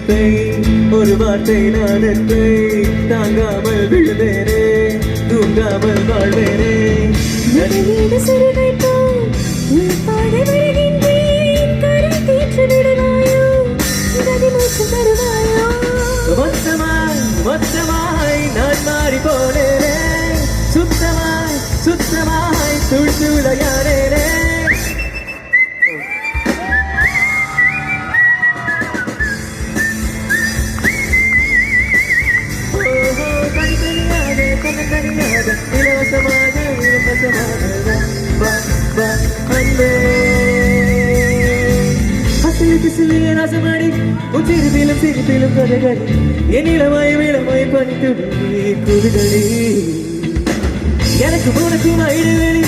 வார்த்தை ஒரு வார்த்தை நாதத்தை தாங்காமல் விழுந்தேனே தூங்காமல் வாழ்வேனே நடுவீடு சிறுகை போல் நீ பாட வருகின்றேன் கரை தீற்று விடுவாயோ கதி மூச்சு தருவாயோ மொத்தமாய் மொத்தமாய் நான் மாறி போனேனே சுத்தமாய் சுத்தமாய் துள் துளையானேனே தனியாக இலவசமாக சிலிய ரசமாடி உன் சிரிப்பிலும் சிரிப்பிலும் கதைகள் என் இளமாய் இளமாய் பணித்து குவிகளி எனக்கு உனக்கும் இடைவெளி